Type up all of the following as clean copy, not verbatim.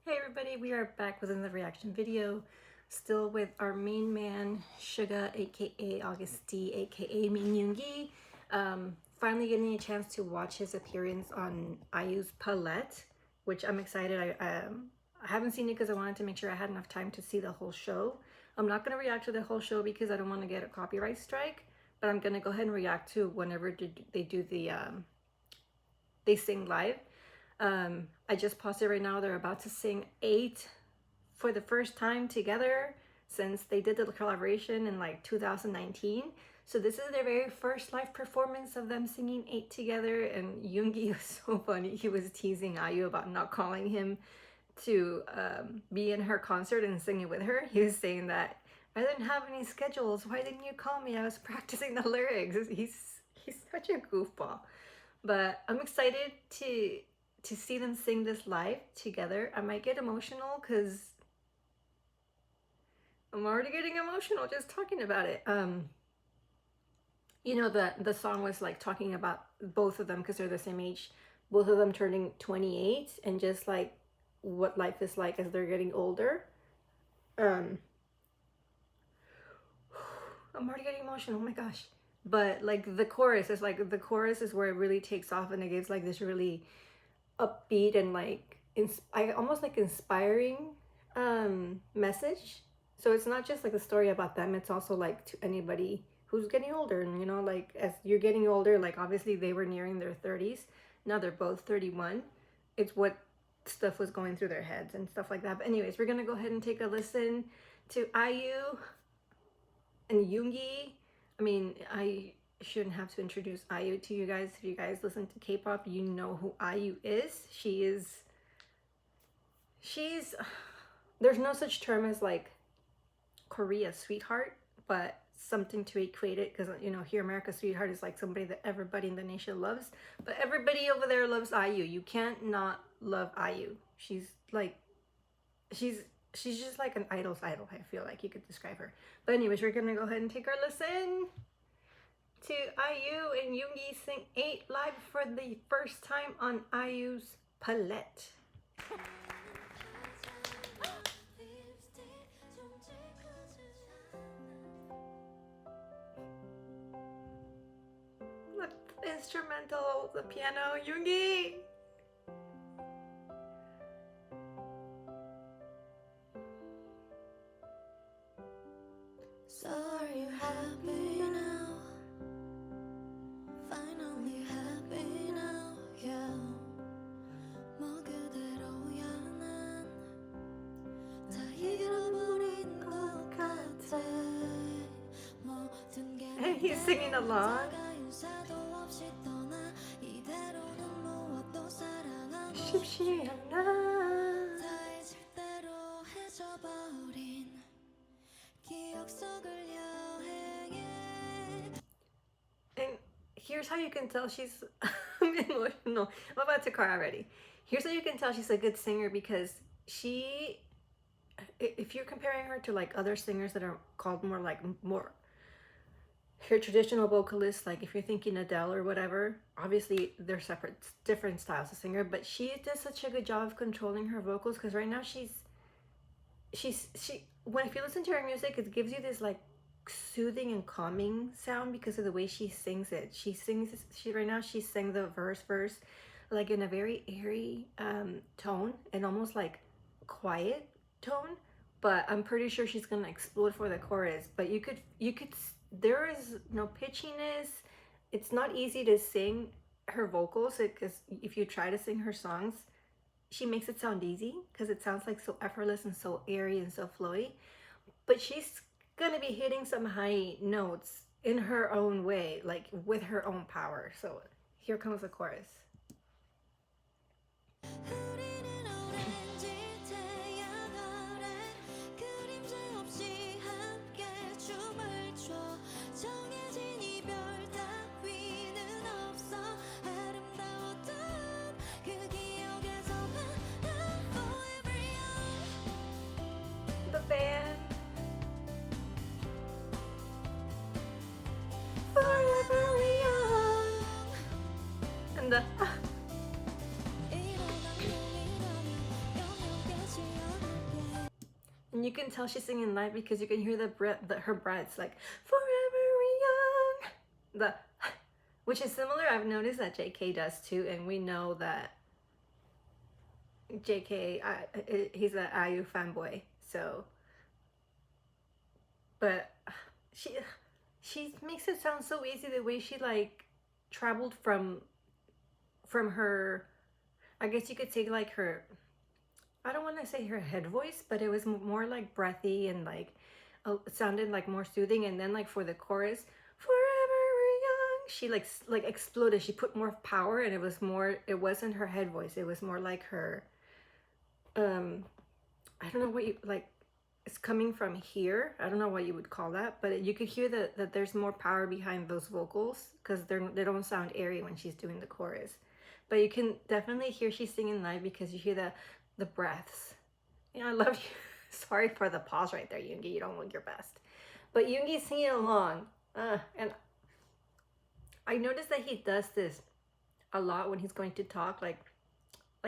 Hey everybody, we are back with another reaction video, still with our main man, Suga, aka August D, aka Yoongi. Finally getting a chance to watch his appearance on IU's Palette, which I'm excited. I haven't seen it because I wanted to make sure I had enough time to see the whole show. I'm not going to react to the whole show because I don't want to get a copyright strike, but I'm going to go ahead and react to whenever they do the, they sing live. I just paused it right now. They're about to sing 8 for the first time together since they did the collaboration in like 2019. So this is their very first live performance of them singing 8 together, and Yoongi was so funny. He was teasing IU about not calling him to be in her concert and sing it with her. He was saying that I didn't have any schedules. Why didn't you call me? I was practicing the lyrics. He's such a goofball. But I'm excited to see them sing this live together. I might get emotional because I'm already getting emotional just talking about it. You know, the song was like talking about both of them because they're the same age, both of them turning 28, and just like what life is like as they're getting older. I'm already getting emotional, oh my gosh. But like the chorus is where it really takes off, and it gives like this really upbeat and like almost like inspiring message. So it's not just like a story about them, it's also like to anybody who's getting older. And you know, like as you're getting older, like obviously they were nearing their 30s, now they're both 31. It's what stuff was going through their heads and stuff like that. But anyways, we're gonna go ahead and take a listen to IU and Yoongi. I mean, I shouldn't have to introduce IU to you guys. If you guys listen to K-pop, you know who IU is. She's there's no such term as like Korea sweetheart, but something to equate it, because you know, here America sweetheart is like somebody that everybody in the nation loves, but everybody over there loves IU. You can't not love IU. She's like, she's just like an idol's idol, I feel like you could describe her. But anyways, we're gonna go ahead and take our listen to IU and Yoongi sing 8 live for the first time on IU's Palette. The instrumental, the piano, Yoongi! So are you happy now? Finally happy now, yeah. 뭐 그대로야 난 다 잃어버린 것 같아. 모든 게 And he's singing along. 쉽지 않아. 다 잊을 대로 해져버린 기억 속을 여행해. And here's how you can tell she's I'm emotional. I'm about to cry already. Here's how you can tell she's a good singer, because she, if you're comparing her to like other singers that are called more like her traditional vocalists, like if you're thinking Adele or whatever, obviously they're separate, different styles of singer, but she does such a good job of controlling her vocals, because right now she when if you listen to her music, it gives you this like soothing and calming sound because of the way she sings it. She right now she sang the verse like in a very airy tone and almost like quiet tone, but I'm pretty sure she's gonna explode for the chorus. But you could there is no pitchiness. It's not easy to sing her vocals, because if you try to sing her songs, she makes it sound easy because it sounds like so effortless and so airy and so flowy. But she's gonna be hitting some high notes in her own way, like with her own power. So here comes the chorus. The band. Forever young. And the And you can tell she's singing live because you can hear her breaths like forever young. The which is similar. I've noticed that JK does too, and we know that JK he's an IU fanboy. So, but she makes it sound so easy the way she like traveled from her. I guess you could say like her. I don't want to say her head voice, but it was more like breathy and like it sounded like more soothing. And then like for the chorus, forever young, she like exploded. She put more power, and it was more. It wasn't her head voice. It was more like her. I don't know what you like. It's coming from here. I don't know what you would call that, but you could hear that there's more power behind those vocals because they don't sound airy when she's doing the chorus. But you can definitely hear she's singing live because you hear the breaths. I love you. Sorry for the pause right there, Yoongi. You don't look your best. But Yoongi's singing along. And I noticed that he does this a lot when he's going to talk. Like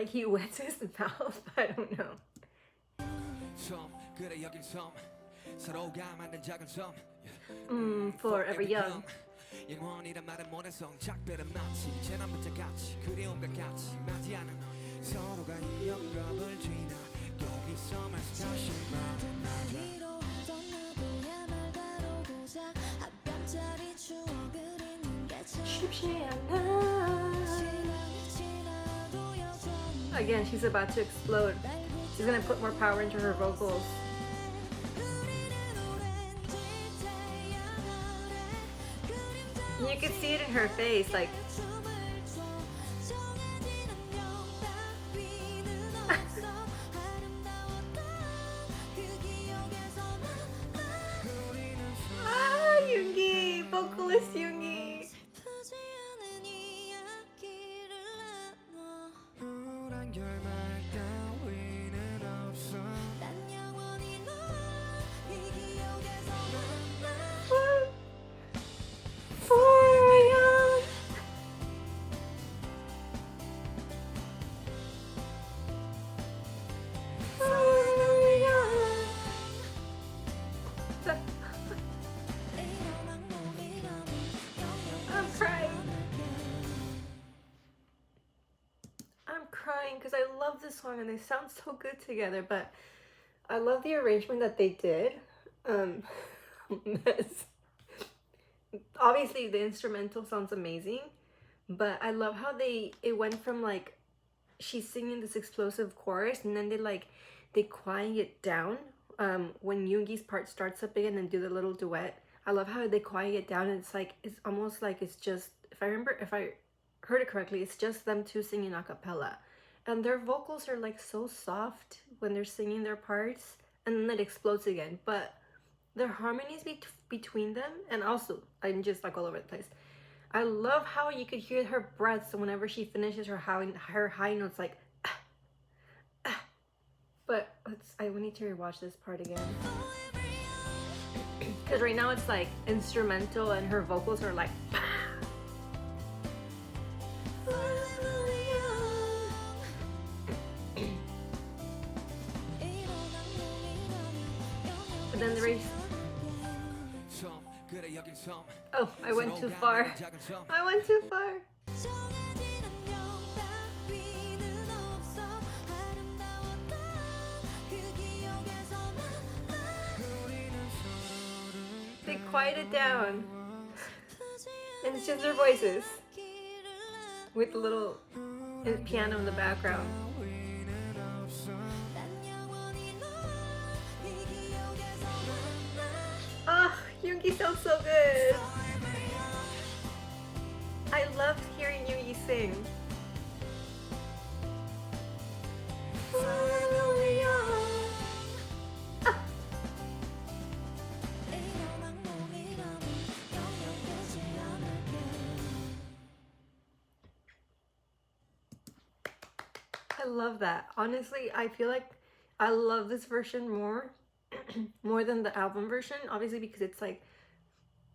he wets his mouth. I don't know. Forever young. 영원이란 말은 모래성 작별은 마치 재난부터 같이 그리움과 같이 맞이하는 서로가 이 영감을 지나 여기서 마치 다시 만나자 위로하던 누구야 말 다루고자 한 뼘짜리 추억을 잊는 게 참 쉽지 않아. 시간이 지나도 여전히 Again, she's about to explode. She's gonna put more power into her vocals. You can see it in her face, like Yoongi, vocalist Yoongi. 우울한 결말 따위는 없어 난 영원히 너이 기억에서 만나 Forever young. Forever young. I'm crying. I'm crying because I love this song and they sound so good together, but I love the arrangement that they did. Obviously the instrumental sounds amazing, but I love how it went from like she's singing this explosive chorus and then they quiet it down when Yoongi's part starts up again and do the little duet. I love how they quiet it down and it's almost like it's just, if I heard it correctly, it's just them two singing a cappella, and their vocals are like so soft when they're singing their parts, and then it explodes again. But their harmonies between them, and also I'm just like all over the place. I love how you could hear her breaths whenever she finishes her high notes, like but we need to rewatch this part again because right now it's like instrumental and her vocals are like but then the race. Oh, I went too far. I went too far. They quiet it down. And it's just their voices. With a little piano in the background. Oh, Yoongi sounds so good. I loved hearing Yoongi sing. I love that. Honestly, I feel like I love this version more more than the album version, obviously, because it's like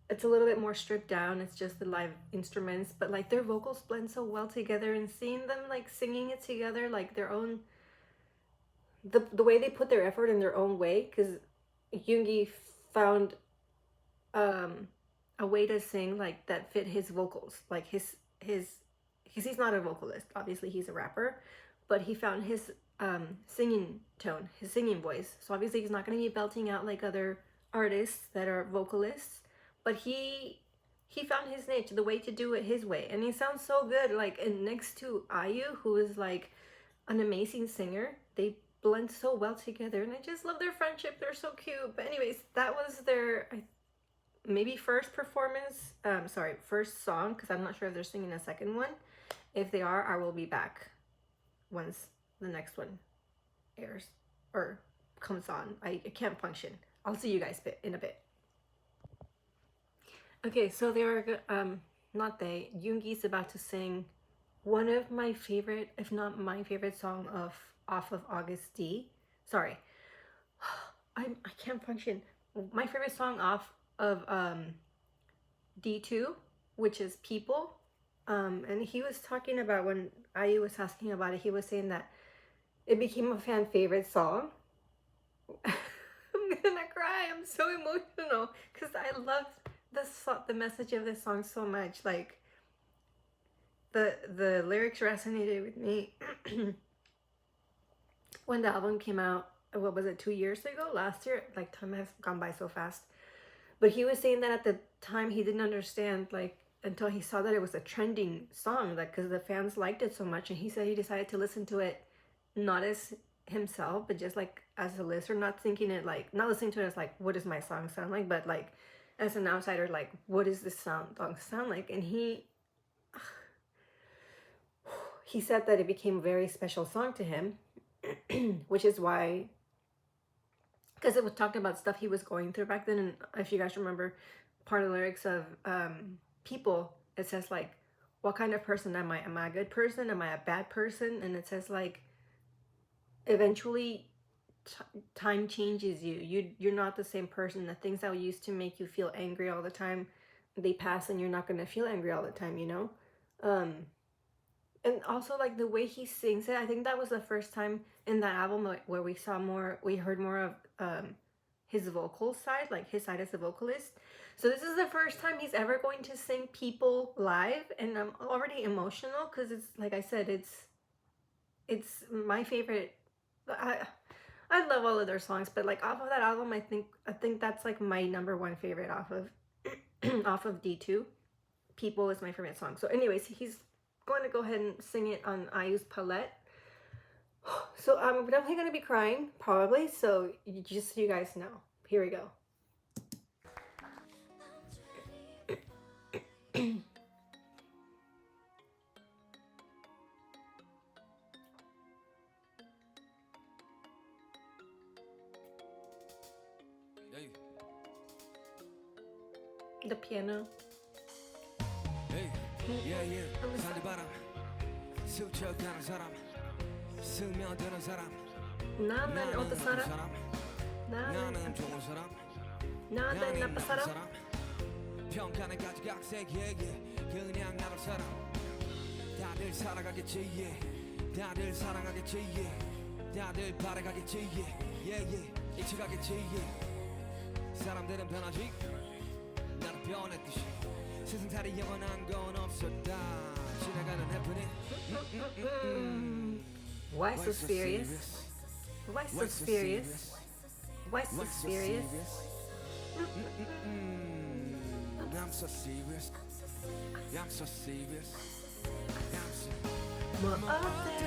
it's a little bit more stripped down. It's just the live instruments, but like their vocals blend so well together, and seeing them like singing it together like their own the way they put their effort in their own way, because Yoongi found a way to sing like that fit his vocals, like his because he's not a vocalist, obviously he's a rapper, but he found his singing tone, his singing voice. So obviously he's not going to be belting out like other artists that are vocalists, but he found his niche, the way to do it his way, and he sounds so good. Like, and next to IU, who is like an amazing singer, they blend so well together, and I just love their friendship. They're so cute. But anyways, that was their maybe first performance, first song, because I'm not sure if they're singing a second one. If they are, I will be back once the next one airs or comes on. I can't function. I'll see you guys in a bit. Okay, so they are not they, Yoongi's about to sing one of my favorite, if not my favorite song off of August D. Sorry. I can't function. My favorite song off of D2, which is People. And he was talking about, when IU was asking about it, he was saying that it became a fan favorite song. I'm gonna cry. I'm so emotional because I love the message of this song so much. Like, the lyrics resonated with me when the album came out. What was it, 2 years ago? Last year? Like, time has gone by so fast. But he was saying that at the time he didn't understand, like, until he saw that it was a trending song, like, because the fans liked it so much, and he said he decided to listen to it not as himself, but just like as a listener, not listening to it as like, what does my song sound like, but like as an outsider, like, what does this song sound like? And he said that it became a very special song to him, which is why, because it was talking about stuff he was going through back then. And if you guys remember, part of the lyrics of People, it says like, what kind of person am I? Am I a good person? Am I a bad person? And it says like, eventually time changes you. You're not the same person. The things that used to make you feel angry all the time, they pass, and you're not going to feel angry all the time, you know? And also, like, the way he sings it, I think that was the first time in that album, like, where we heard more of his vocal side, like his side as a vocalist. So this is the first time he's ever going to sing People live, and I'm already emotional because it's, like I said, it's my favorite. I love all of their songs, but like off of that album, I think that's like my number one favorite off of off of D2. People is my favorite song. So anyways, he's going to go ahead and sing it on IU's Palette. So I'm definitely going to be crying, probably. So just so you guys know. Here we go. The piano. Hey, yeah. 산지바람 스쳐가는 사람 스며드는 사람 나는 어떤 사람? 나는 좋은 사람 나는 나쁜 사람? 평가는 가지각색 그냥 나를 사람 다들 살아가겠지 다들 사랑하겠지 다들 바라가겠지 잊혀가겠지 사람들은 변하지 나는 변했듯이 세상살이 영원한 건 없었다 지나가는 해프닝 Why so serious? Why so serious? Why so serious? I'm so serious I'm so serious 뭐 어때?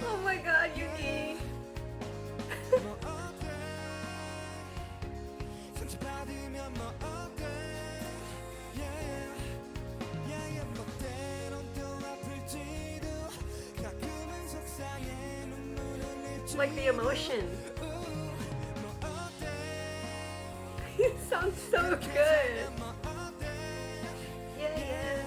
Oh my god, Yoongi. Like the emotion. It sounds so good. Yeah.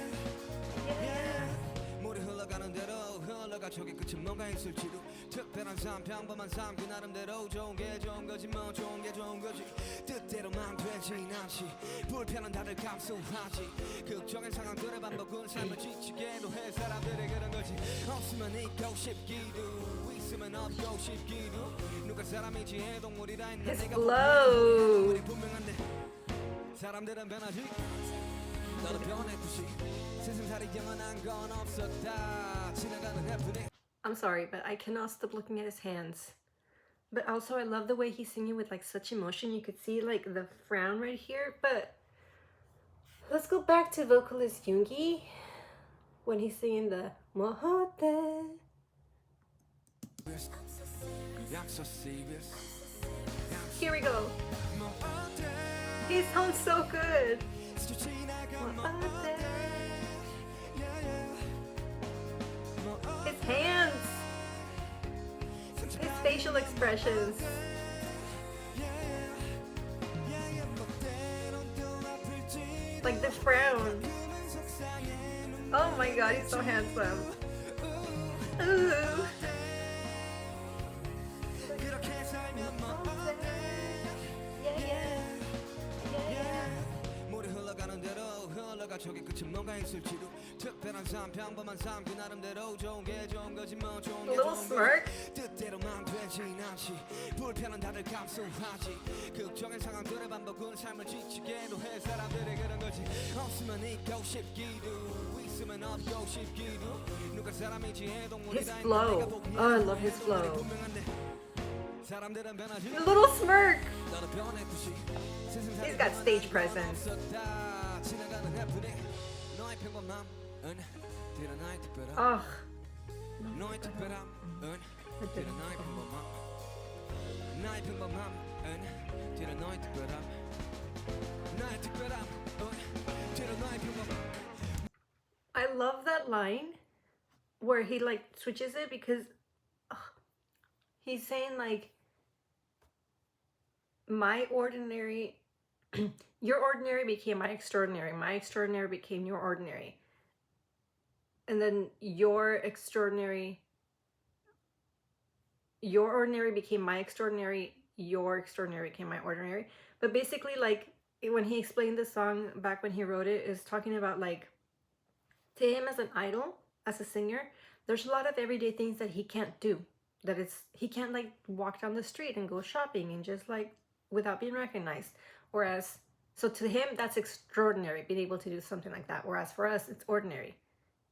물이 흘러가는 대로 흘러가 저기 끝은 뭔가 있을지도 특별한 삶 평범한 삶 그 나름대로 좋은 게 좋은 거지 뭐 좋은 게 좋은 거지 뜻대로만 되진 않지 불편은 다들 감수하지 극적인 상황들의 반복은 삶을 지치게도 해 사람들이 그런 거지 없으면 있고 싶기도 있으면 없고 싶기도 누가 사람이지 해동물이라 했나 His 내가 flow. 우리 분명한데 사람들은 변하지 너도 변했듯이 세상살이 영원한 건 없었다 지나가는 해프닝 I'm sorry, but I cannot stop looking at his hands. But also, I love the way he's singing with like such emotion. You could see like the frown right here. But let's go back to vocalist Yoongi when he's singing the Mohote. Here we go. He sounds so good. Mohote. His hands. His facial expressions. Like the frown. Oh my god, he's so handsome. Ooh. Yeah, yeah. Yeah, yeah. 물이 흘러가는 대로 흘러가 저기 끝은 뭔가 있을지도 특별한 삶 평범한 삶 그 나름대로 좋은 게 좋은 거지 뭐 좋은 A 게 little 좋은 smirk. 뜻대로만 되진 않지 불편은 다들 감수하지 극적인 상황들의 반복은 삶을 지치게도 해 사람들이 그런 거지 없으면 있고 싶기도 있으면 없고 싶기도 누가 사람이지 His flow. Oh, I love his flow. 사람들은 변하지 A little smirk. 너도 변했듯이 He's got stage presence. 지나가는 해프닝 너의 평범함은 드러나의 특별함 Oh, 너의 특별함은 드러나의 평범함 나의 평범함은 드러나의 특별함 나의 특별함은 드러나의 평범함 I love that line where he like switches it because he's saying like my ordinary your ordinary became my extraordinary became your ordinary, and then your ordinary became my extraordinary, your extraordinary became my ordinary. But basically, like when he explained the song back when he wrote it, is talking about like to him as an idol, as a singer, there's a lot of everyday things that he can't do. That he can't like walk down the street and go shopping and just like without being recognized. Whereas, so to him, that's extraordinary, being able to do something like that. Whereas for us, it's ordinary.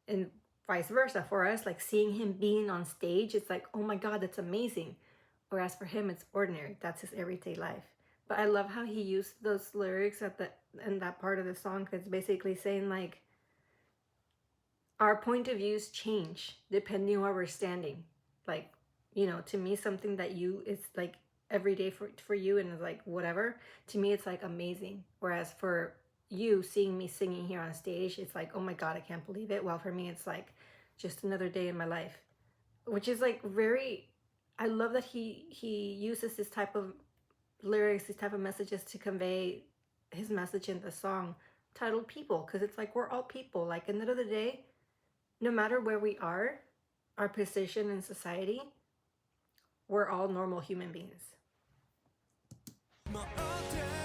And vice versa. For us, like seeing him being on stage, it's like, oh my God, that's amazing. Whereas for him, it's ordinary. That's his everyday life. But I love how he used those lyrics in that part of the song, because it's basically saying like, our point of views change depending on where we're standing. Like, you know, to me, something that is like every day for you and is like whatever, to me it's like amazing. Whereas for you, seeing me singing here on stage, it's like, oh my God, I can't believe it. Well, for me, it's like just another day in my life, which is like very, I love that he uses this type of lyrics, these type of messages to convey his message in the song titled People, because it's like we're all people. Like, at the end of the day, no matter where we are, our position in society, we're all normal human beings.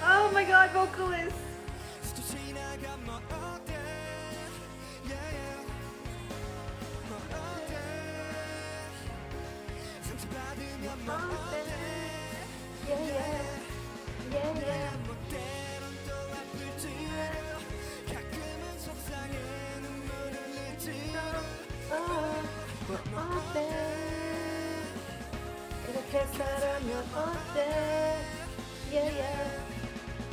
Oh my God, vocalist! Yeah, yeah, yeah, yeah. 이렇게 살아면 어때? Yeah, yeah,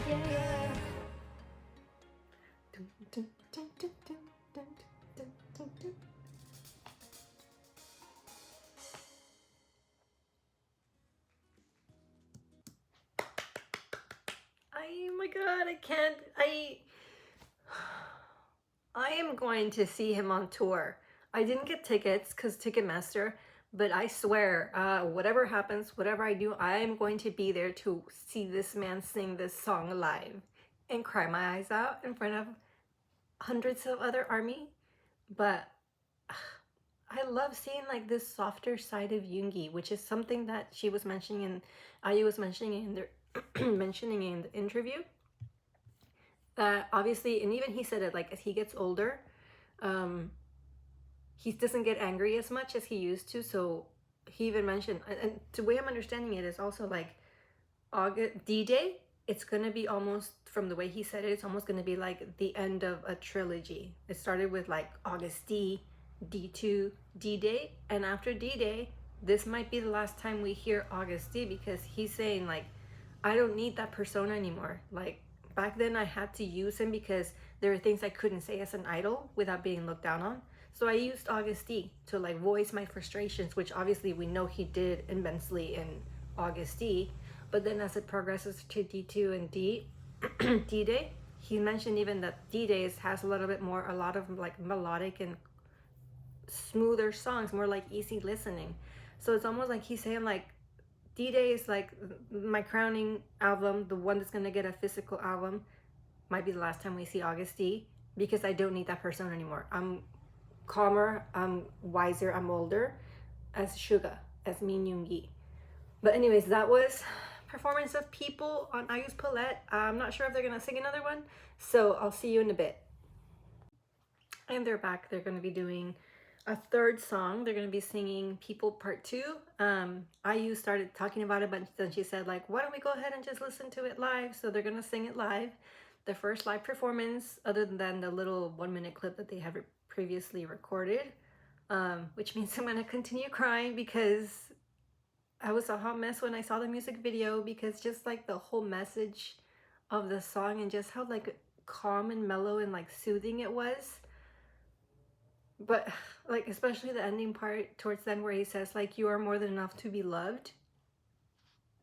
yeah, yeah. Oh my God, I can't. I am going to see him on tour. I didn't get tickets because Ticketmaster, but I swear, whatever happens, whatever I do, I am going to be there to see this man sing this song live and cry my eyes out in front of hundreds of other ARMY. But I love seeing like this softer side of Yoongi, which is something that she was mentioning and IU was mentioning in the interview. That obviously, and even he said it, like as he gets older, he doesn't get angry as much as he used to. So he even mentioned, and the way I'm understanding it is also like August D-Day. It's gonna be almost, from the way he said it, it's almost gonna be like the end of a trilogy. It started with like August D, D2, D-Day, and after D-Day, this might be the last time we hear August D, because he's saying like, I don't need that persona anymore. Like back then I had to use him because there were things I couldn't say as an idol without being looked down on. So I used August D to like voice my frustrations, which obviously we know he did immensely in August D. But then as it progresses to D2 and D-Day, he mentioned even that D-Days has a little bit more, a lot of like melodic and smoother songs, more like easy listening. So it's almost like he's saying like, D-Day is like my crowning album, the one that's gonna get a physical album. Might be the last time we see August D, because I don't need that persona anymore. I'm calmer, I'm wiser, I'm older as Suga, as Min Yoongi. But anyways, that was performance of People on IU's Palette. I'm not sure if they're gonna sing another one, so I'll see you in a bit. And they're back. They're gonna be doing a third song. They're gonna be singing People Part 2. IU started talking about it, but then she said like, why don't we go ahead and just listen to it live? So they're gonna sing it live. The first live performance, other than the little 1-minute clip that they have previously recorded, which means I'm gonna continue crying because I was a hot mess when I saw the music video, because just like the whole message of the song and just how like calm and mellow and like soothing it was. But like especially the ending part towards the end where he says like, you are more than enough to be loved.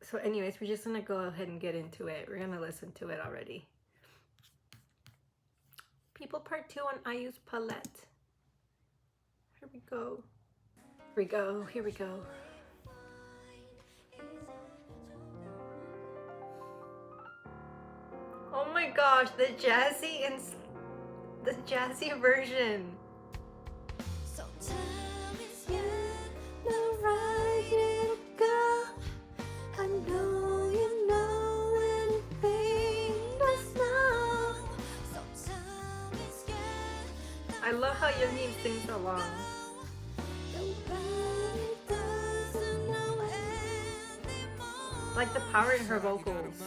So anyways, we're just gonna go ahead and get into it. We're gonna listen to it already. People Part 2 on IU's Palette. Here we go. Here we go. Here we go. Oh my gosh, the jazzy version. So time is the right way to go. I know you know anything that's now. So time is I love how Yoongi sings along. nobody doesn't know anymore. Like the power in her vocals.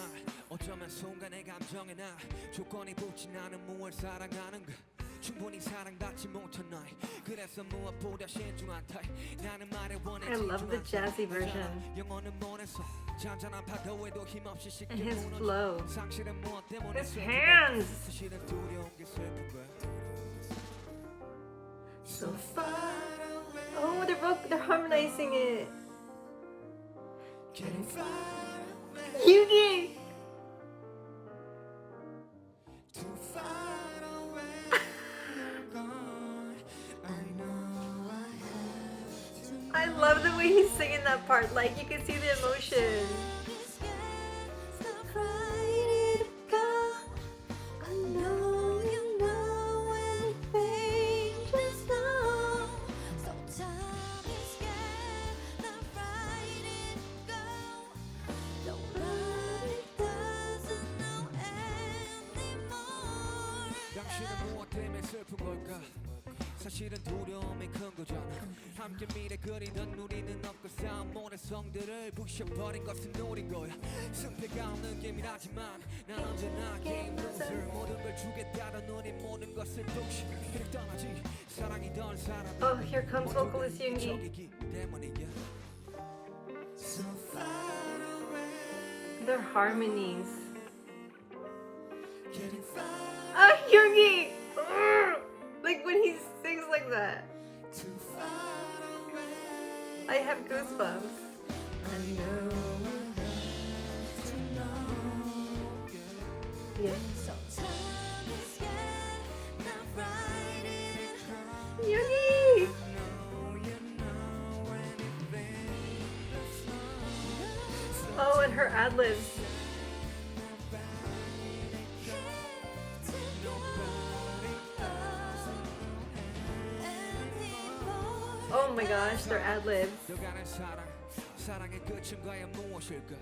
어쩌면 순간의 감정에 나 조건이 붙진 않은 무얼 사랑하는가 충분히 사랑받지 못한 나이 그래서 무엇보다 신중한 타입 나는 말에 원해 I love the jazzy version. 영혼은 몰에서 잔잔한 파도에도 힘없이 쉽게 And his 무너져 flow. 상실은 무엇 때문에 His hands. 사실은 두려운 게 슬픈 거야 So far away. Oh, they're harmonizing it. Getting far away Yoongi! Too far away you're gone I know I have to I love the way he's singing that part. Like you can see the emotion. Stop right to go. I know you know anything just know. So time is scared. Not right to go. Nobody doesn't know anymore. 당신은 무엇 때문에 슬픈 걸까 사실은 두려움이 큰 거잖아 함께 미래 그리던 우리는 없고 쌓은 모든 성들을 부셔버린 것은 노린 거야 승패가 없는 게임이라지만 난 언제나 게임 loser 모든 걸 주겠다던 우린 모든 것을 부셔 그를 떠나지 사랑이던 사람 Oh, here comes vocalist Yoongi. 적이기 때문이야 So far away Their harmonies. Getting far Ah, Yoongi! Like when he sings like that. too far away I have goosebumps. I know I have to know Yeah. So time is scared. Not right to go. Yoongi! Oh, and her ad-libs. Oh my gosh, their ad-libs. 여가는 사랑 사랑의 끝은 과연 무엇일까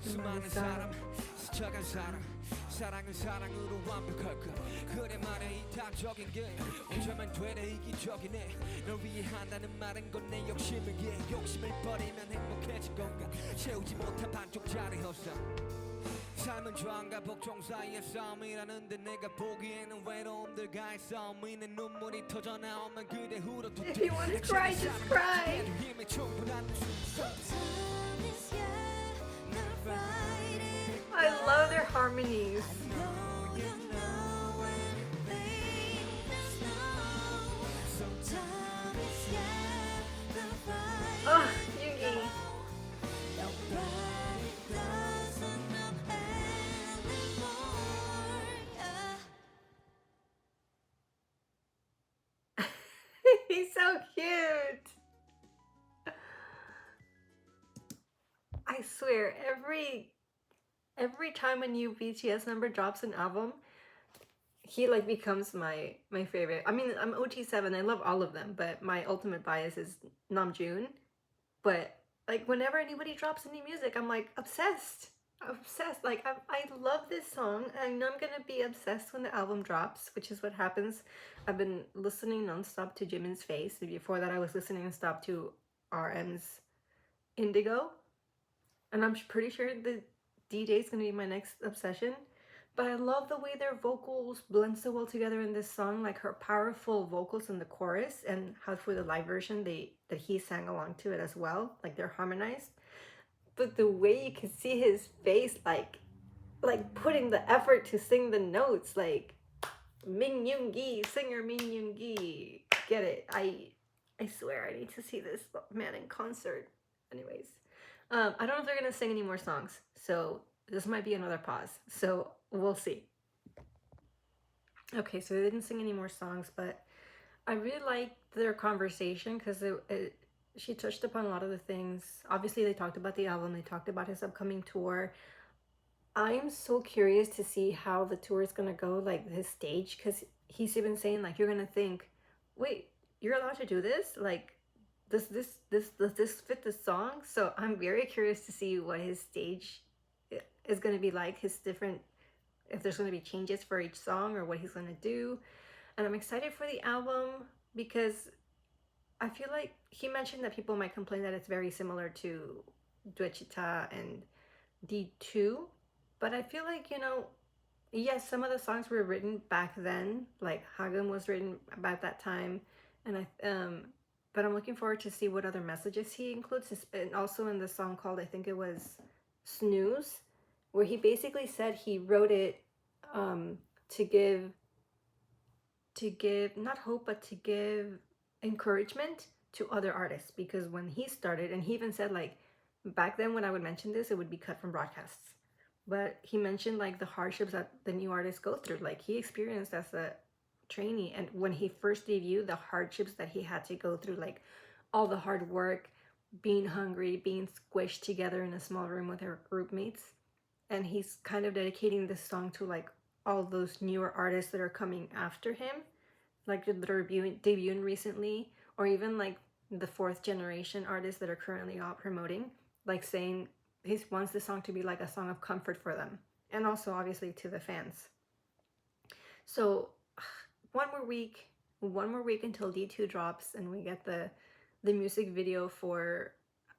수많은 사람 스쳐간 사람 사랑은 사랑으로 완벽할까 그래 말해 이타적인 게 어쩌면 되레 이기적이네 널 위해 한다는 말은 건 내 욕심을 욕심을 버리면 행복해질 건가 채우지 못한 반쪽짜리 허상 삶은 저항과 복종 사이의 싸움이라는데 내가 보기에는 외로움들과의 싸움이네 눈물이 터져 나오면 그대 울어도 If you want to cry, just cry. 힘에 충분한 Time is yeah, not right. I love their harmonies. Know you know when pain is known. So time is yeah, not right. Oh, Yoongi. Nobody doesn't know anymore. Yeah. He's so cute. I swear, every time a new BTS member drops an album, he like becomes my favorite. I mean, I'm OT7. I love all of them, but my ultimate bias is Namjoon. But like whenever anybody drops any music, I'm like obsessed. Obsessed. Like I love this song. I know I'm gonna be obsessed when the album drops, which is what happens. I've been listening nonstop to Jimin's Face. Before that, I was listening nonstop to RM's Indigo, and I'm pretty sure the DJ is gonna be my next obsession. But I love the way their vocals blend so well together in this song, like her powerful vocals in the chorus, and how for the live version that he sang along to it as well, like they're harmonized. But the way you can see his face, like putting the effort to sing the notes, like Min Yoongi, singer Min Yoongi, get it? I swear I need to see this man in concert. Anyways, I don't know if they're gonna sing any more songs, so this might be another pause. So we'll see. Okay, so they didn't sing any more songs, but I really liked their conversation because she touched upon a lot of the things. Obviously, they talked about the album. They talked about his upcoming tour. I am so curious to see how the tour is gonna go, like his stage, because he's even saying like you're gonna think, wait, you're allowed to do this? Like, does this fit the song? So I'm very curious to see what his stage is gonna be like. His different, if there's gonna be changes for each song or what he's gonna do, and I'm excited for the album because I feel like he mentioned that people might complain that it's very similar to Duechita and D2, but I feel like, you know, yes, some of the songs were written back then, like Hagum was written about that time, and but I'm looking forward to see what other messages he includes, and also in the song called, I think it was Snooze, where he basically said he wrote it to give not hope, but to give encouragement to other artists, because when he started, and he even said like back then when I would mention this, it would be cut from broadcasts, but he mentioned like the hardships that the new artists go through, like he experienced as a trainee, and when he first debuted, the hardships that he had to go through, like all the hard work, being hungry, being squished together in a small room with her group mates. And he's kind of dedicating this song to like all those newer artists that are coming after him, like that are debuting recently, or even like the fourth generation artists that are currently out promoting, like saying he wants this song to be like a song of comfort for them, and also obviously to the fans. So one more week until D2 drops and we get the music video for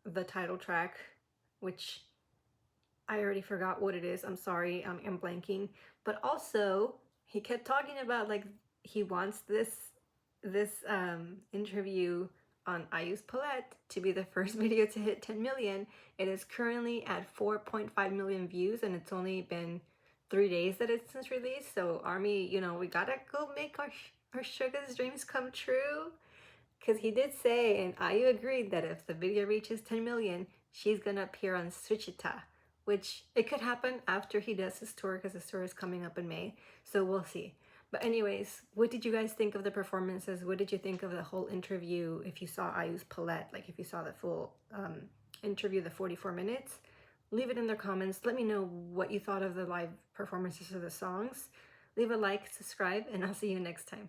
the title track, which I already forgot what it is. I'm sorry, I'm blanking. But also, he kept talking about like he wants this interview on IU's Palette to be the first video to hit 10 million. It is currently at 4.5 million views, and it's only been 3 days that it's since released. So ARMY, you know, we gotta go make our Suga's dreams come true. Because he did say, and IU agreed, that if the video reaches 10 million, she's gonna appear on Suchita, which it could happen after he does his tour, because his tour is coming up in May. So we'll see. But anyways, what did you guys think of the performances? What did you think of the whole interview? If you saw IU's Palette, like if you saw the full interview, the 44 minutes, leave it in the comments. Let me know what you thought of the live performances of the songs. Leave a like, subscribe, and I'll see you next time.